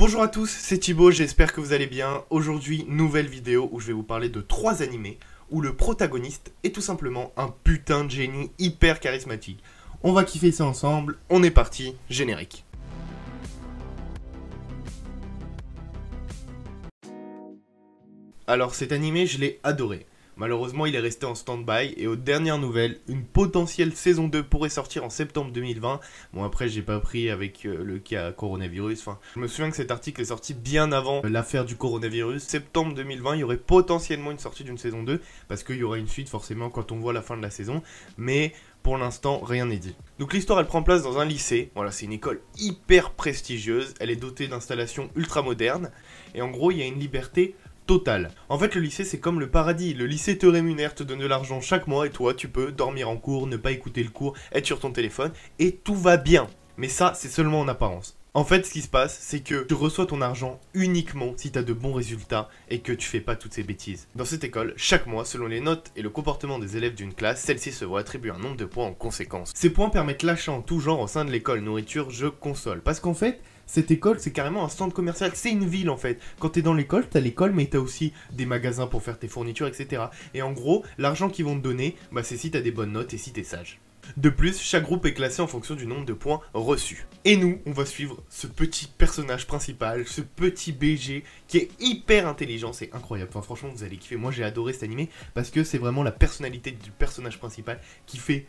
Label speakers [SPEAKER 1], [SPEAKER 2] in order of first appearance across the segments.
[SPEAKER 1] Bonjour à tous, c'est Thibaut, j'espère que vous allez bien. Aujourd'hui, nouvelle vidéo où je vais vous parler de 3 animés où le protagoniste est tout simplement un putain de génie hyper charismatique. On va kiffer ça ensemble, on est parti, générique. Alors cet animé, je l'ai adoré. Malheureusement, il est resté en stand-by et aux dernières nouvelles, une potentielle saison 2 pourrait sortir en septembre 2020. Bon, après, j'ai pas pris avec le cas coronavirus. Enfin, je me souviens que cet article est sorti bien avant l'affaire du coronavirus. Septembre 2020, il y aurait potentiellement une sortie d'une saison 2 parce qu'il y aura une suite forcément quand on voit la fin de la saison. Mais pour l'instant, rien n'est dit. Donc l'histoire, elle prend place dans un lycée. Voilà, c'est une école hyper prestigieuse. Elle est dotée d'installations ultra modernes. Et en gros, il y a une liberté total. En fait, le lycée, c'est comme le paradis. Le lycée te rémunère, te donne de l'argent chaque mois et toi, tu peux dormir en cours, ne pas écouter le cours, être sur ton téléphone et tout va bien. Mais ça, c'est seulement en apparence. En fait, ce qui se passe, c'est que tu reçois ton argent uniquement si tu as de bons résultats et que tu fais pas toutes ces bêtises. Dans cette école, chaque mois, selon les notes et le comportement des élèves d'une classe, celle-ci se voit attribuer un nombre de points en conséquence. Ces points permettent l'achat en tout genre au sein de l'école, nourriture, jeux, consoles. Parce qu'en fait, cette école, c'est carrément un stand commercial, c'est une ville en fait. Quand t'es dans l'école, t'as l'école, mais t'as aussi des magasins pour faire tes fournitures, etc. Et en gros, l'argent qu'ils vont te donner, bah, c'est si t'as des bonnes notes et si t'es sage. De plus, chaque groupe est classé en fonction du nombre de points reçus. Et nous, on va suivre ce petit personnage principal, ce petit BG qui est hyper intelligent, c'est incroyable. Enfin, franchement, vous allez kiffer. Moi, j'ai adoré cet animé parce que c'est vraiment la personnalité du personnage principal qui fait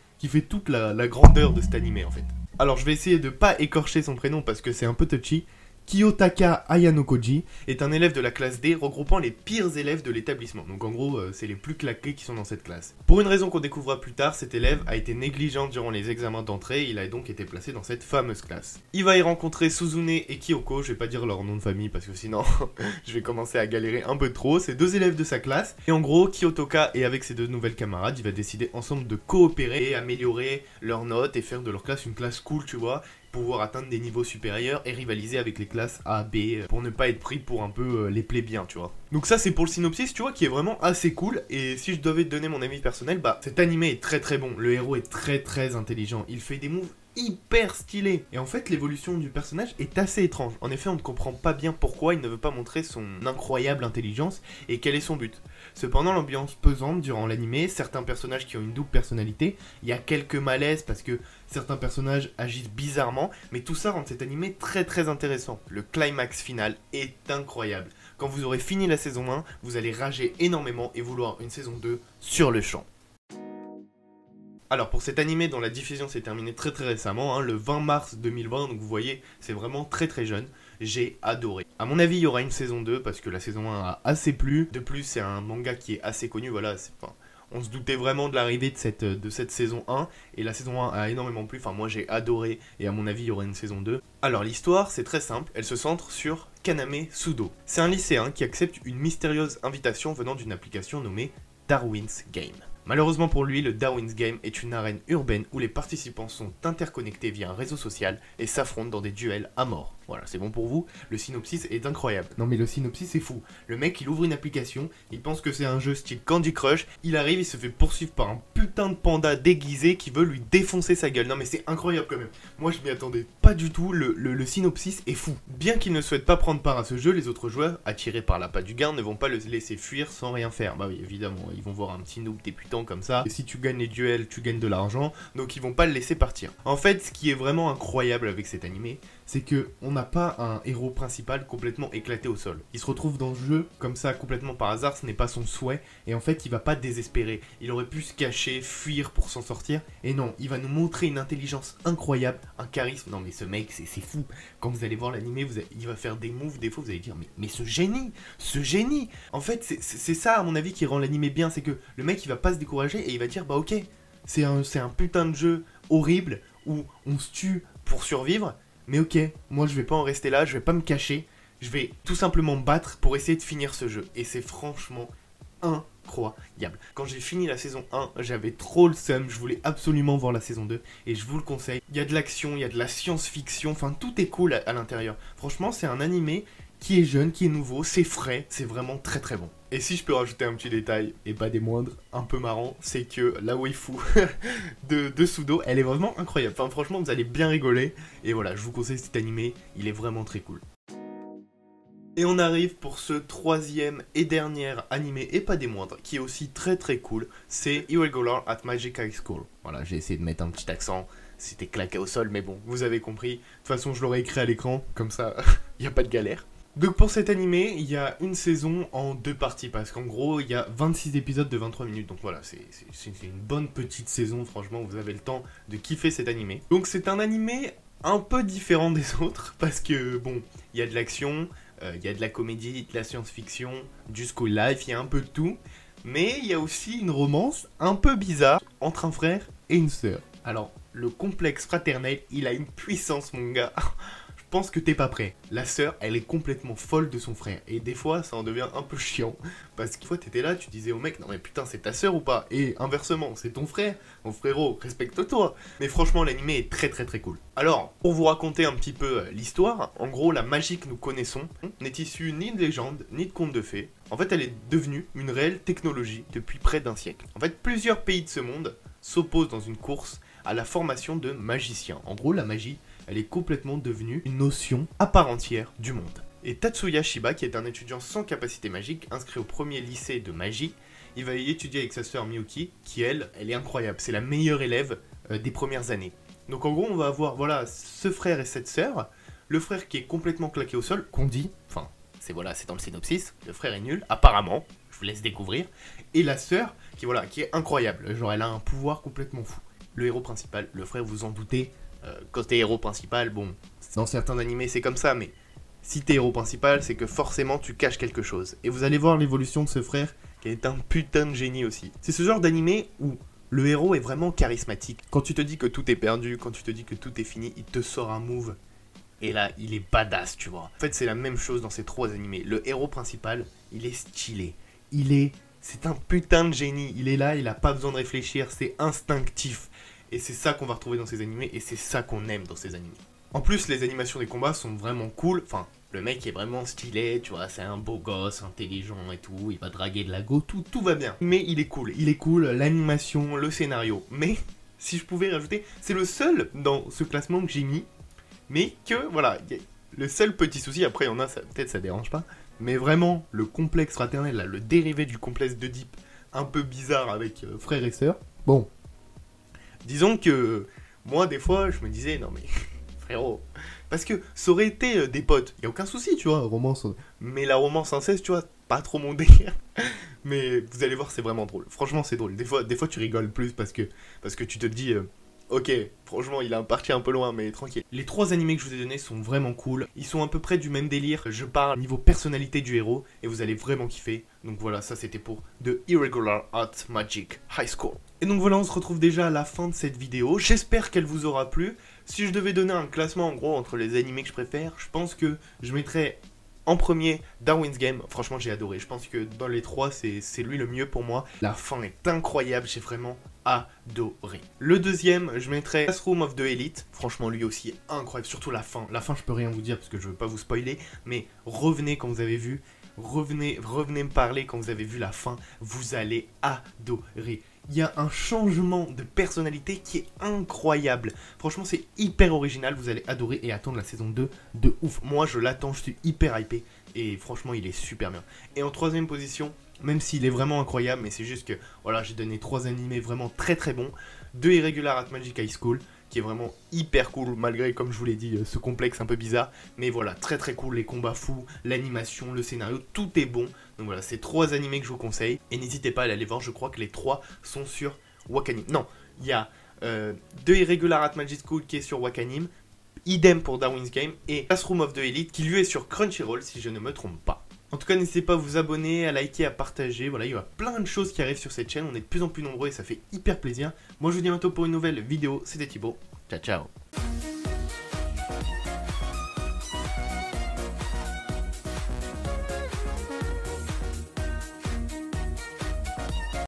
[SPEAKER 1] toute la grandeur de cet animé en fait. Alors, je vais essayer de pas écorcher son prénom parce que c'est un peu touchy. Kiyotaka Ayanokoji est un élève de la classe D regroupant les pires élèves de l'établissement. Donc en gros, c'est les plus claqués qui sont dans cette classe. Pour une raison qu'on découvrira plus tard, cet élève a été négligent durant les examens d'entrée et il a donc été placé dans cette fameuse classe. Il va y rencontrer Suzune et Kyoko, je vais pas dire leur nom de famille parce que sinon je vais commencer à galérer un peu trop. C'est 2 élèves de sa classe et en gros, Kiyotaka et avec ses 2 nouvelles camarades, il va décider ensemble de coopérer et améliorer leurs notes et faire de leur classe une classe cool, tu vois, pouvoir atteindre des niveaux supérieurs et rivaliser avec les classes A, B pour ne pas être pris pour un peu les plébéiens, tu vois. Donc ça c'est pour le synopsis, tu vois, qui est vraiment assez cool. Et si je devais te donner mon avis personnel, bah cet animé est très très bon. Le héros est très intelligent, il fait des moves hyper stylés. Et en fait l'évolution du personnage est assez étrange. En effet, on ne comprend pas bien pourquoi il ne veut pas montrer son incroyable intelligence et quel est son but. Cependant, l'ambiance pesante durant l'animé, certains personnages qui ont une double personnalité, il y a quelques malaises parce que certains personnages agissent bizarrement, mais tout ça rend cet animé très intéressant. Le climax final est incroyable. Quand vous aurez fini la saison 1, vous allez rager énormément et vouloir une saison 2 sur le champ. Alors pour cet animé dont la diffusion s'est terminée très récemment, hein, le 20 mars 2020, donc vous voyez, c'est vraiment très jeune, j'ai adoré. A mon avis, il y aura une saison 2 parce que la saison 1 a assez plu. De plus, c'est un manga qui est assez connu, voilà, on se doutait vraiment de l'arrivée de cette saison 1 et la saison 1 a énormément plu, enfin moi j'ai adoré et à mon avis il y aura une saison 2. Alors l'histoire c'est très simple, elle se centre sur Kaname Sudo. C'est un lycéen qui accepte une mystérieuse invitation venant d'une application nommée Darwin's Game. Malheureusement pour lui, le Darwin's Game est une arène urbaine où les participants sont interconnectés via un réseau social et s'affrontent dans des duels à mort. Voilà, c'est bon pour vous, le synopsis est incroyable. Non mais le synopsis c'est fou. Le mec il ouvre une application, il pense que c'est un jeu style Candy Crush, il arrive, il se fait poursuivre par un putain de panda déguisé qui veut lui défoncer sa gueule. Non mais c'est incroyable quand même. Moi je m'y attendais pas du tout, le synopsis est fou. Bien qu'il ne souhaite pas prendre part à ce jeu, les autres joueurs, attirés par l'appât du gain, ne vont pas le laisser fuir sans rien faire. Bah oui évidemment, ils vont voir un petit noob débutant comme ça. Et si tu gagnes les duels, tu gagnes de l'argent, donc ils vont pas le laisser partir. En fait, ce qui est vraiment incroyable avec cet animé, c'est que on n'a pas un héros principal complètement éclaté au sol. Il se retrouve dans le jeu comme ça complètement par hasard, ce n'est pas son souhait, et en fait il va pas désespérer. Il aurait pu se cacher, fuir pour s'en sortir, et non, il va nous montrer une intelligence incroyable, un charisme. Non mais ce mec c'est fou. Quand vous allez voir l'animé, il va faire des moves, des fois vous allez dire mais ce génie. En fait c'est ça à mon avis qui rend l'animé bien, c'est que le mec il va pas se décourager et il va dire bah ok, c'est un putain de jeu horrible où on se tue pour survivre. Mais ok, moi je vais pas en rester là, je vais pas me cacher, je vais tout simplement me battre pour essayer de finir ce jeu. Et c'est franchement incroyable. Quand j'ai fini la saison 1, j'avais trop le seum, je voulais absolument voir la saison 2 et je vous le conseille. Il y a de l'action, il y a de la science-fiction, enfin tout est cool à l'intérieur. Franchement, c'est un animé qui est jeune, qui est nouveau, c'est frais, c'est vraiment très bon. Et si je peux rajouter un petit détail, et pas des moindres, un peu marrant, c'est que la waifu de Sudo, elle est vraiment incroyable. Enfin franchement, vous allez bien rigoler. Et voilà, je vous conseille cet animé, il est vraiment très cool. Et on arrive pour ce troisième et dernier animé, et pas des moindres, qui est aussi très très cool, c'est Irregular at Magic High School. Voilà, j'ai essayé de mettre un petit accent, c'était claqué au sol, mais bon, vous avez compris. De toute façon, je l'aurais écrit à l'écran, comme ça, il n'y a pas de galère. Donc pour cet animé, il y a une saison en 2 parties, parce qu'en gros, il y a 26 épisodes de 23 minutes. Donc voilà, c'est une bonne petite saison, franchement, vous avez le temps de kiffer cet animé. Donc c'est un animé un peu différent des autres, parce que bon, il y a de l'action, il y a de la comédie, de la science-fiction, du school life, il y a un peu de tout. Mais il y a aussi une romance un peu bizarre entre un frère et une sœur. Alors, le complexe fraternel, il a une puissance, mon gars. Je pense que t'es pas prêt. La sœur, elle est complètement folle de son frère. Et des fois, ça en devient un peu chiant. Parce qu'une fois, t'étais là, tu disais au mec, non mais putain, c'est ta sœur ou pas? Et inversement, c'est ton frère. Mon frérot, respecte-toi. Mais franchement, l'animé est très très très cool. Alors, pour vous raconter un petit peu l'histoire, en gros, la magie que nous connaissons n'est issue ni de légende, ni de contes de fées. En fait, elle est devenue une réelle technologie depuis près d'un siècle. En fait, plusieurs pays de ce monde s'opposent dans une course à la formation de magiciens. En gros, la magie, elle est complètement devenue une notion à part entière du monde. Et Tatsuya Shiba, qui est un étudiant sans capacité magique, inscrit au premier lycée de magie, il va y étudier avec sa sœur Miyuki, qui elle est incroyable, c'est la meilleure élève des premières années. Donc en gros, on va avoir voilà, ce frère et cette sœur, le frère qui est complètement claqué au sol, qu'on dit, enfin, c'est voilà, c'est dans le synopsis, le frère est nul, apparemment, je vous laisse découvrir, et la sœur, qui est incroyable, genre elle a un pouvoir complètement fou. Le héros principal, le frère, vous en doutez, côté héros principal, bon, dans certains animés c'est comme ça, mais si t'es héros principal, c'est que forcément tu caches quelque chose. Et vous allez voir l'évolution de ce frère, qui est un putain de génie aussi. C'est ce genre d'animé où le héros est vraiment charismatique. Quand tu te dis que tout est perdu, quand tu te dis que tout est fini, il te sort un move, et là, il est badass, tu vois. En fait, c'est la même chose dans ces 3 animés. Le héros principal, il est stylé, c'est un putain de génie, il est là, il a pas besoin de réfléchir, c'est instinctif. Et c'est ça qu'on va retrouver dans ces animés, et c'est ça qu'on aime dans ces animés. En plus, les animations des combats sont vraiment cool, enfin, le mec est vraiment stylé, tu vois, c'est un beau gosse, intelligent et tout, il va draguer de la go, tout va bien. Mais il est cool, l'animation, le scénario. Mais, si je pouvais rajouter, c'est le seul dans ce classement que j'ai mis, mais que, voilà, le seul petit souci, après il y en a, peut-être ça dérange pas, mais vraiment, le complexe fraternel, là, le dérivé du complexe d'Oedipe, un peu bizarre avec frère et sœur, bon... Disons que moi, des fois, je me disais, non mais frérot, parce que ça aurait été des potes, y a aucun souci, tu vois, romance, mais la romance inceste, tu vois, pas trop mon délire. Mais vous allez voir, c'est vraiment drôle. Franchement, c'est drôle. Des fois, tu rigoles plus parce que tu te dis, ok, franchement, il a parti un peu loin, mais tranquille. Les 3 animés que je vous ai donnés sont vraiment cool. Ils sont à peu près du même délire. Je parle niveau personnalité du héros et vous allez vraiment kiffer. Donc voilà, ça c'était pour The Irregular at Magic High School. Et donc voilà, on se retrouve déjà à la fin de cette vidéo. J'espère qu'elle vous aura plu. Si je devais donner un classement en gros entre les animés que je préfère, je pense que je mettrais en premier Darwin's Game. Franchement, j'ai adoré. Je pense que dans les 3, c'est lui le mieux pour moi. La fin est incroyable, j'ai vraiment adoré. Le deuxième, je mettrais Classroom of the Elite. Franchement, lui aussi est incroyable, surtout la fin. La fin, je peux rien vous dire parce que je veux pas vous spoiler, mais revenez quand vous avez vu. Revenez me parler quand vous avez vu la fin. Vous allez adorer. Il y a un changement de personnalité qui est incroyable. Franchement, c'est hyper original. Vous allez adorer et attendre la saison 2 de ouf. Moi, je l'attends, je suis hyper hypé. Et franchement, il est super bien. Et en 3ème position, même s'il est vraiment incroyable, mais c'est juste que, voilà, j'ai donné 3 animés vraiment très très bons. The Irregular at Magic High School, qui est vraiment hyper cool, malgré, comme je vous l'ai dit, ce complexe un peu bizarre. Mais voilà, très très cool, les combats fous, l'animation, le scénario, tout est bon. Donc voilà, c'est 3 animés que je vous conseille. Et n'hésitez pas à aller voir, je crois que les 3 sont sur Wakanim. Non, il y a The Irregular at Magic School qui est sur Wakanim. Idem pour Darwin's Game. Et Classroom of the Elite qui lui est sur Crunchyroll, si je ne me trompe pas. En tout cas, n'hésitez pas à vous abonner, à liker, à partager. Voilà, il y a plein de choses qui arrivent sur cette chaîne. On est de plus en plus nombreux et ça fait hyper plaisir. Moi, je vous dis à bientôt pour une nouvelle vidéo. C'était Thibaut. Ciao, ciao.